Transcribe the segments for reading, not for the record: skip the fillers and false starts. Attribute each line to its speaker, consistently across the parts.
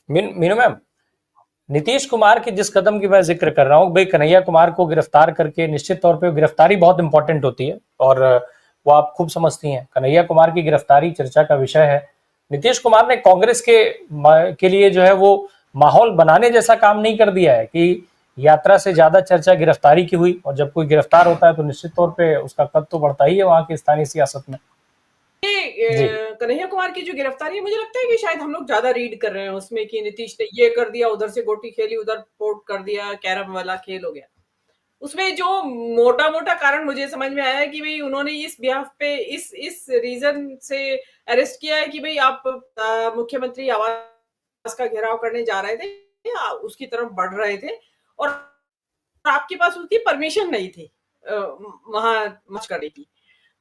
Speaker 1: Meenu ma'am, Nitish Kumar के जिस कदम की मैं जिक्र कर रहा हूँ भाई, कन्हैया कुमार को गिरफ्तार करके निश्चित तौर पे गिरफ्तारी बहुत इंपॉर्टेंट होती है और वो आप खूब समझती हैं। कन्हैया कुमार की गिरफ्तारी चर्चा का विषय है। नीतीश कुमार ने कांग्रेस के लिए जो है वो माहौल बनाने जैसा काम नहीं कर दिया है कि यात्रा से ज्यादा चर्चा गिरफ्तारी की हुई, और जब कोई गिरफ्तार होता है तो निश्चित तौर पे उसका कद तो बढ़ता ही है वहां की स्थानीय सियासत में। जी।
Speaker 2: कन्हैया कुमार की जो गिरफ्तारी है, मुझे लगता है कि शायद हम लोग ज्यादा रीड कर रहे हैं उसमें कि नीतीश ने ये कर दिया, उधर से गोटी खेली, उधर पोर्ट कर दिया, कैरम वाला खेल हो गया। उसमें जो मोटा मोटा कारण मुझे समझ में आया है कि भाई उन्होंने इस बिहाफ पे इस रीजन से अरेस्ट किया है कि भाई आप मुख्यमंत्री आवास का घेराव करने जा रहे थे, उसकी तरफ बढ़ रहे थे और आपके पास उसकी परमिशन नहीं थी वहां मार्च करने की।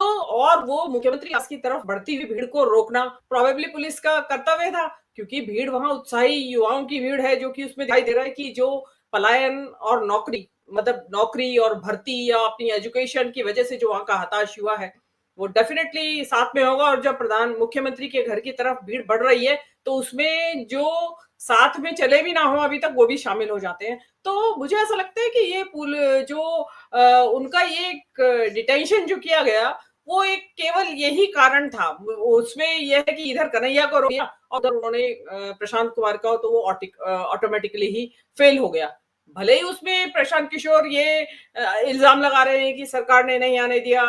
Speaker 2: तो और वो मुख्यमंत्री आवास की तरफ बढ़ती हुई भीड़ को रोकना प्रोबेबली पुलिस का कर्तव्य था, क्योंकि भीड़ वहां उत्साही युवाओं की भीड़ है, जो कि उसमें दिखाई दे रहा है कि जो पलायन और नौकरी, मतलब नौकरी और भर्ती या अपनी एजुकेशन की वजह से जो वहां का हताश युवा है, वो डेफिनेटली साथ में होगा। और जब प्रधान मुख्यमंत्री के घर की तरफ भीड़ बढ़ रही है, तो उसमें जो साथ में चले भी ना हो अभी तक, वो भी शामिल हो जाते हैं। तो मुझे ऐसा लगता है कि ये पुल जो उनका ये डिटेंशन जो किया गया, वो एक केवल यही कारण था। उसमें यह है कि इधर कन्हैया को रोक दिया और उधर उन्होंने प्रशांत कुमार का, तो वो ऑटोमेटिकली ही फेल हो गया। भले ही उसमें प्रशांत किशोर ये इल्जाम लगा रहे हैं कि सरकार ने नहीं आने दिया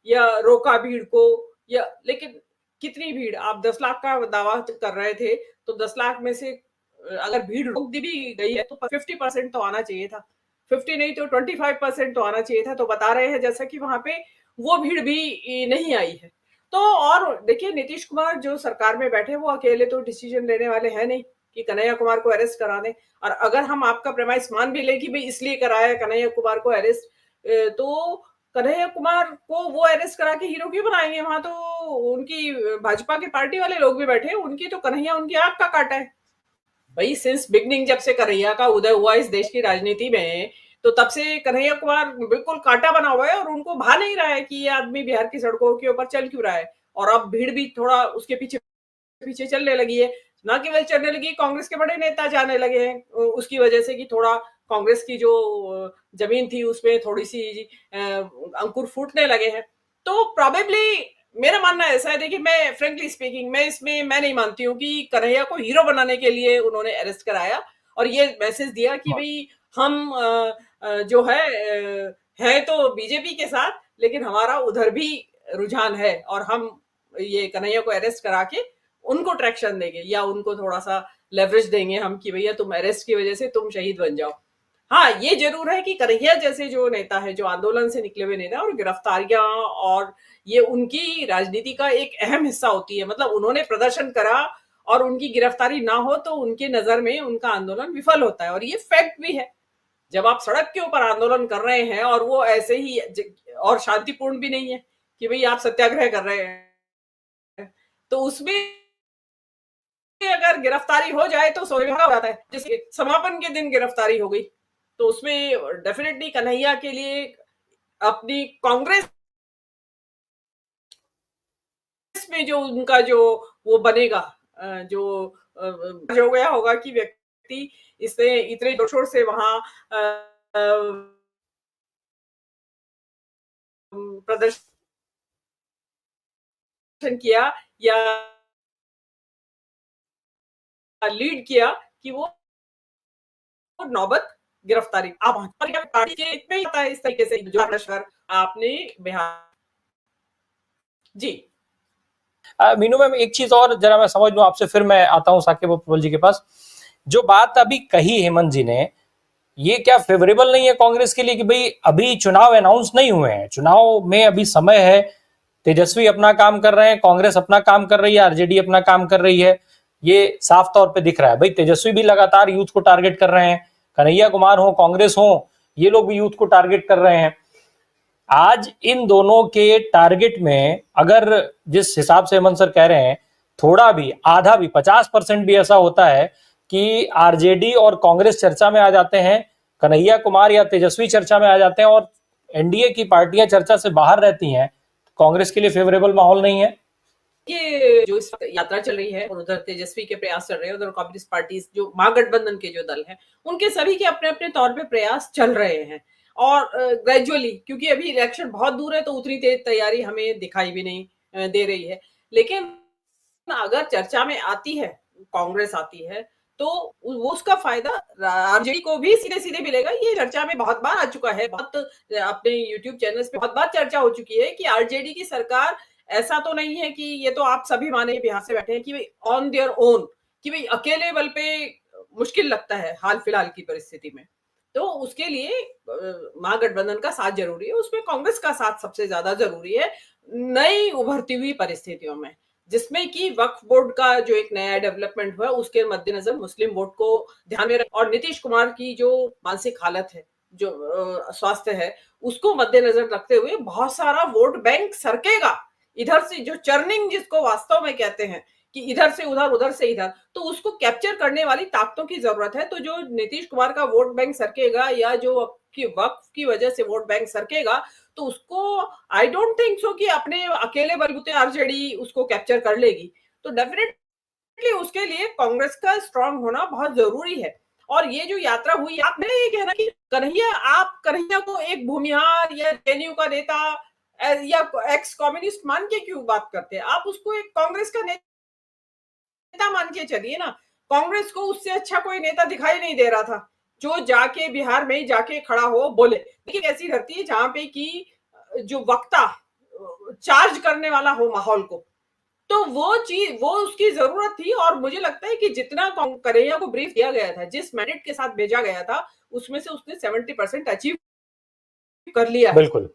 Speaker 2: या रोका भीड़ को, या लेकिन कितनी भीड़, आप 10 लाख का दावा कर रहे थे, तो 10 लाख में से अगर भीड़ रोक दी भी गई है तो 50% तो आना चाहिए था, 50 नहीं तो 25% तो आना चाहिए था। तो बता रहे हैं जैसा कि वहां पे वो भीड़ भी नहीं आई है। तो और देखिए, नीतीश कुमार जो सरकार में बैठे, वो अकेले तो डिसीजन लेने वाले हैं नहीं कि कन्हैया कुमार को अरेस्ट करा दें। और अगर हम आपका प्रेमाइस मान भी ले कि भाई इसलिए कराया कन्हैया कुमार को अरेस्ट, तो कन्हैया कुमार को वो अरेस्ट करा के हीरो क्यों बनाएंगे? वहां तो उनकी भाजपा के पार्टी वाले लोग भी बैठे हैं, उनकी तो कन्हैया उनकी आंख का काटा है भाई। सिंस बिगनिंग जब से कन्हैया का उदय हुआ इस देश की राजनीति में, तो तब से कन्हैया कुमार बिल्कुल कांटा बना हुआ है और उनको भा नहीं रहा है कि ये आदमी बिहार की सड़कों के ऊपर चल क्यों रहा है। और अब भीड़ भी थोड़ा उसके पीछे पीछे चलने लगी है। ना केवल चलने लगी, कांग्रेस के बड़े नेता जाने लगे हैं उसकी वजह से कि थोड़ा कांग्रेस की जो जमीन थी उसमें थोड़ी सी अंकुर फूटने लगे हैं। तो प्रोबेबली मेरा मानना ऐसा है, देखिए मैं फ्रेंकली स्पीकिंग, मैं नहीं मानती हूँ कि कन्हैया को हीरो बनाने के लिए उन्होंने अरेस्ट कराया और ये मैसेज दिया कि भाई हम जो है तो बीजेपी के साथ, लेकिन हमारा उधर भी रुझान है और हम ये कन्हैया को अरेस्ट करा के उनको ट्रैक्शन देंगे या उनको थोड़ा सा लेवरेज देंगे हम कि भैया तुम अरेस्ट की वजह से तुम शहीद बन जाओ। हाँ, ये जरूर है कि कन्हैया जैसे जो नेता है, जो आंदोलन से निकले हुए नेता, और गिरफ्तारियां और ये उनकी राजनीति का एक अहम हिस्सा होती है। मतलब उन्होंने प्रदर्शन करा और उनकी गिरफ्तारी ना हो तो उनकी नजर में उनका आंदोलन विफल होता है, और ये फैक्ट भी है। जब आप सड़क के ऊपर आंदोलन कर रहे हैं और वो ऐसे ही और शांतिपूर्ण भी नहीं है कि भाई आप सत्याग्रह कर रहे हैं, तो उसमें अगर गिरफ्तारी हो जाए तो सोने हो जाता है। जैसे समापन के दिन गिरफ्तारी हो गई, तो उसमें डेफिनेटली कन्हैया के लिए अपनी कांग्रेस में जो उनका जो वो बनेगा, जो हो गया होगा कि व्यक्ति इसने इतने जोर शोर से वहां प्रदर्शन किया या लीड किया कि वो नौबत गिरफ्तारी आप पार्टी के हित में ही आता है इस तरीके से जो आपने बिहार। जी।
Speaker 1: मीनू मैम, एक चीज और जरा मैं समझ लूं आपसे, फिर मैं आता हूं साकिब प्रबल जी के पास। जो बात अभी कही हेमंत जी ने, ये क्या फेवरेबल नहीं है कांग्रेस के लिए कि भाई अभी चुनाव अनाउंस नहीं हुए हैं, चुनाव में अभी समय है, तेजस्वी अपना काम कर रहे हैं, कांग्रेस अपना काम कर रही है, आरजेडी अपना काम कर रही है, ये साफ तौर पे दिख रहा है। भाई तेजस्वी भी लगातार यूथ को टारगेट कर रहे हैं, कन्हैया कुमार हो, कांग्रेस हो, ये लोग भी यूथ को टारगेट कर रहे हैं। आज इन दोनों के टारगेट में अगर जिस हिसाब से हेमंत सर कह रहे हैं, थोड़ा भी, आधा भी, 50% भी ऐसा होता है कि आरजेडी और कांग्रेस चर्चा में आ जाते हैं, कन्हैया कुमार या तेजस्वी चर्चा में आ जाते हैं और एनडीए की पार्टियां चर्चा से बाहर रहती हैं, कांग्रेस के लिए फेवरेबल माहौल नहीं है।
Speaker 2: ये जो इस वक्त यात्रा चल रही है और उधर तेजस्वी के प्रयास चल रहे हैं, उधर कम्युनिस्ट पार्टी जो महागठबंधन के जो दल हैं, उनके सभी के अपने अपने तौर पे प्रयास चल रहे हैं। और ग्रेजुअली, क्योंकि अभी इलेक्शन बहुत दूर है तो उतनी तेज तैयारी हमें दिखाई भी नहीं दे रही है। लेकिन अगर चर्चा में आती है, कांग्रेस आती है, तो वो उसका फायदा आरजेडी को भी सीधे सीधे मिलेगा। ये चर्चा में बहुत बार आ चुका है, बहुत अपने यूट्यूब चैनल्स पे बहुत बार चर्चा हो चुकी है कि आरजेडी की सरकार, ऐसा तो नहीं है कि ये तो आप सभी माने बिहार से बैठे हैं कि भाई ऑन देयर ओन, कि भाई अकेले बल पे मुश्किल लगता है हाल फिलहाल की परिस्थिति में। तो उसके लिए महागठबंधन का साथ जरूरी है, उसमें कांग्रेस का साथ सबसे ज्यादा जरूरी है नई उभरती हुई परिस्थितियों में, जिसमें कि वक्फ बोर्ड का जो एक नया डेवलपमेंट हुआ उसके मद्देनजर मुस्लिम वोट को ध्यान में रख, और नीतीश कुमार की जो मानसिक हालत है, जो स्वास्थ्य है, उसको मद्देनजर रखते हुए बहुत सारा वोट बैंक सरकेगा इधर से, जो चर्निंग जिसको वास्तव में कहते हैं कि इधर से उधर उधर से इधर, तो उसको कैप्चर करने वाली ताकतों की जरूरत है। तो जो नीतीश कुमार का वोट बैंक सरकेगा या जो वक्फ की वजह से वोट बैंक सरकेगा, तो उसको आई डोंट थिंक सो कि अपने अकेले बलबूते आरजेडी उसको कैप्चर कर लेगी। तो डेफिनेटली उसके लिए कांग्रेस का स्ट्रांग होना बहुत जरूरी है। और ये जो यात्रा हुई, आप मेरा ये कहना कि कन्हैया, आप कन्हैया को एक भूमिहार या जेएनयू का नेता या एक्स कम्युनिस्ट मान के क्यों बात करते हैं? आप उसको एक कांग्रेस का नेता मान के चलिए ना। कांग्रेस को उससे अच्छा कोई नेता दिखाई नहीं दे रहा था जो जाके बिहार में जाके खड़ा हो बोले। लेकिन ऐसी धरती है जहां पे कि जो वक्ता चार्ज करने वाला हो माहौल को, तो वो चीज, वो उसकी जरूरत थी। और मुझे लगता है कि जितना कन्हैया को ब्रीफ दिया गया था, जिस मैंडेट के साथ भेजा गया था, उसमें से उसने 70% अचीव कर लिया है।
Speaker 1: बिल्कुल,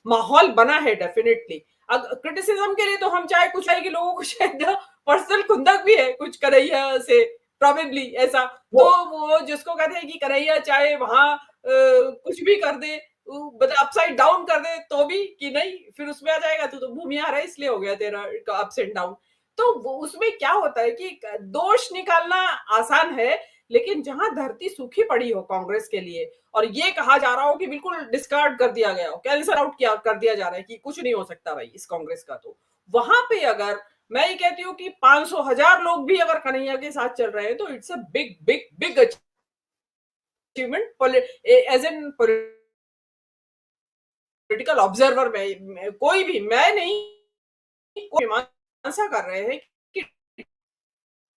Speaker 2: माहौल बना है डेफिनेटली। क्रिटिसिज्म के लिए तो हम चाहे कुछ है कि लोगों को शायद पर्सनल खुंदक भी है कुछ कन्हैया से, प्रोबेबली ऐसा। तो वो जिसको कहते हैं कि कन्हैया चाहे वहां कुछ भी कर दे, मतलब अपसाइड डाउन कर दे, तो भी कि नहीं, फिर उसमें आ जाएगा तो भूमिहार है इसलिए हो गया तेरा अप्स एंड डाउन। तो उसमें क्या होता है कि दोष निकालना आसान है, लेकिन जहां धरती सूखी पड़ी हो कांग्रेस के लिए, और ये कहा जा रहा हो कि बिल्कुल डिस्कार्ड कर दिया गया हो, कैंसल आउट किया कर दिया जा रहा है कि कुछ नहीं हो सकता भाई इस कांग्रेस का, तो वहां पे अगर मैं ये कहती हूँ कि 500,000 लोग भी अगर कन्हैया के साथ चल रहे हैं, तो it's a big big big achievement as an political observer में कोई भी, मैं नहीं, कोई मीमांसा कर रहे हैं कि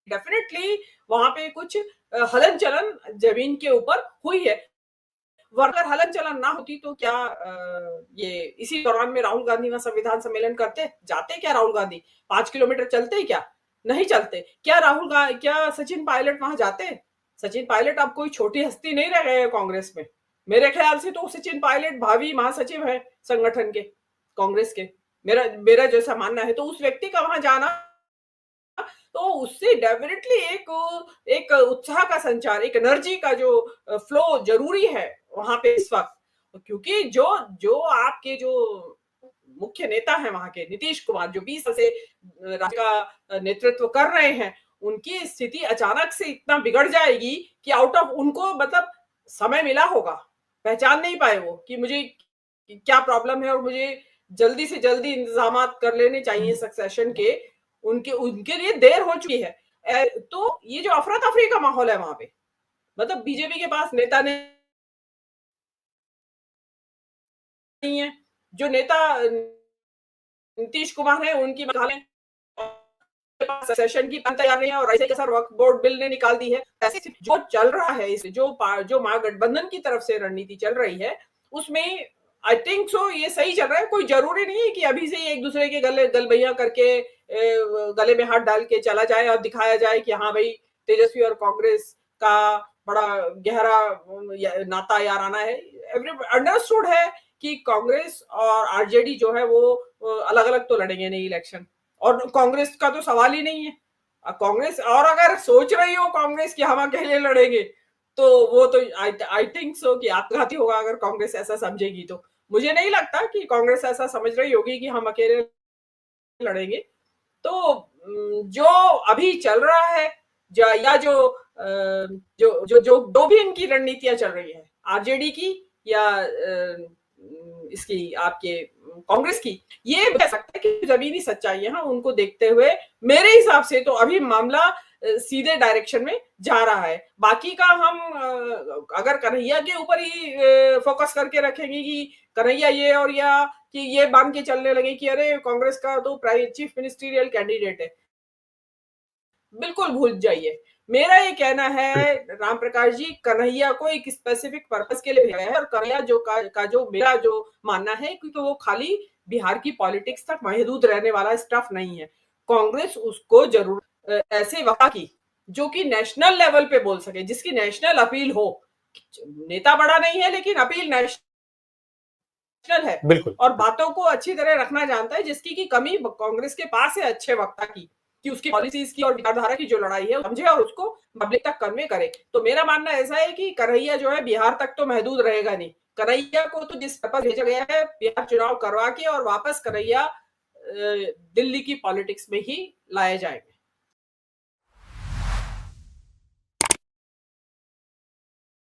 Speaker 2: डेफिनेटली वहां पे कुछ हलन चलन जमीन के ऊपर हुई है। अगर हलन चलन ना होती तो क्या ये इसी दौरान में राहुल गांधी वहां संविधान सम्मेलन करते जाते? क्या राहुल गांधी 5 किलोमीटर चलते? क्या नहीं चलते? क्या क्या सचिन पायलट वहां जाते? सचिन पायलट अब कोई छोटी हस्ती नहीं रह गए कांग्रेस में। मेरे ख्याल से तो सचिन पायलट भावी महासचिव है संगठन के, कांग्रेस के। मेरा मेरा जैसा मानना है, तो उस व्यक्ति का वहां जाना, तो उससे डेफिनेटली एक एक उत्साह का संचार, एक एनर्जी का जो फ्लो जरूरी है वहां पे इस वक्त। क्योंकि जो जो आपके जो मुख्य नेता है वहां के, नीतीश कुमार, जो 20 साल से राज्य का नेतृत्व कर रहे हैं, उनकी स्थिति अचानक से इतना बिगड़ जाएगी कि आउट ऑफ उनको, मतलब समय मिला होगा, पहचान नहीं पाए वो कि मुझे क्या प्रॉब्लम है और मुझे जल्दी से जल्दी इंतजाम कर लेने चाहिए सक्सेशन के, उनके उनके लिए देर हो चुकी है। तो ये जो अफरा तफरी का माहौल है वहां पे, मतलब बीजेपी के पास नेता नहीं है, जो नेता नीतीश कुमार है उनकी सेशन की तैयार नहीं है, और ऐसे के साथ वक्फ बोर्ड बिल ने निकाल दी है। ऐसे जो चल रहा है, इस जो महागठबंधन की तरफ से रणनीति चल रही है, उसमें आई थिंक सो ये सही चल रहा है। कोई जरूरी नहीं है कि अभी से एक दूसरे के गले गलबैया करके गले में हाथ डाल के चला जाए और दिखाया जाए कि हाँ भाई तेजस्वी और कांग्रेस का बड़ा गहरा नाता याराना है। अंडरस्टूड है कि कांग्रेस और आरजेडी जो है वो अलग अलग तो लड़ेंगे नहीं इलेक्शन, और कांग्रेस का तो सवाल ही नहीं है। कांग्रेस, और अगर सोच रही हो कांग्रेस कि हम अकेले लड़ेंगे, तो वो तो आई थिंक सो कि आत्मघाती होगा अगर कांग्रेस ऐसा समझेगी। तो मुझे नहीं लगता कि कांग्रेस ऐसा समझ रही होगी कि हम अकेले लड़ेंगे। तो जो अभी चल रहा है, या जो भी इनकी रणनीतियां चल रही है, आरजेडी की या इसकी आपके कांग्रेस की, ये कह सकते हैं कि जमीनी सच्चाई है, उनको देखते हुए मेरे हिसाब से तो अभी मामला सीधे डायरेक्शन में जा रहा है। बाकी का हम अगर कन्हैया के ऊपर ही फोकस करके रखेंगे कि कन्हैया ये और या कि ये मान के चलने लगे कि अरे कांग्रेस का तो चीफ मिनिस्टीरियल कैंडिडेट है, बिल्कुल भूल जाइए। मेरा ये कहना है राम प्रकाश जी, कन्हैया को एक स्पेसिफिक पर्पस के लिए भेजा है और कन्हैया जो मेरा जो मानना है क्योंकि वो खाली बिहार की पॉलिटिक्स तक महदूद रहने वाला स्टफ नहीं है। कांग्रेस उसको जरूर ऐसे वफा की जो कि नेशनल लेवल पे बोल सके, जिसकी नेशनल अपील हो। नेता बड़ा नहीं है लेकिन अपील नेशनल है
Speaker 1: बिल्कुल
Speaker 2: और बातों को अच्छी तरह रखना जानता है, जिसकी की कमी कांग्रेस के पास है अच्छे वक्ता की, कि उसकी पॉलिसीज की और विचारधारा की जो लड़ाई है समझे और उसको पब्लिक तक कन्वे करे। तो मेरा मानना ऐसा है कि कन्हैया जो है बिहार तक तो महदूद रहेगा नहीं। कन्हैया को तो जिस पर्पस भेजा गया है बिहार चुनाव करवा के और वापस कन्हैया दिल्ली की पॉलिटिक्स में ही लाए जाएंगे।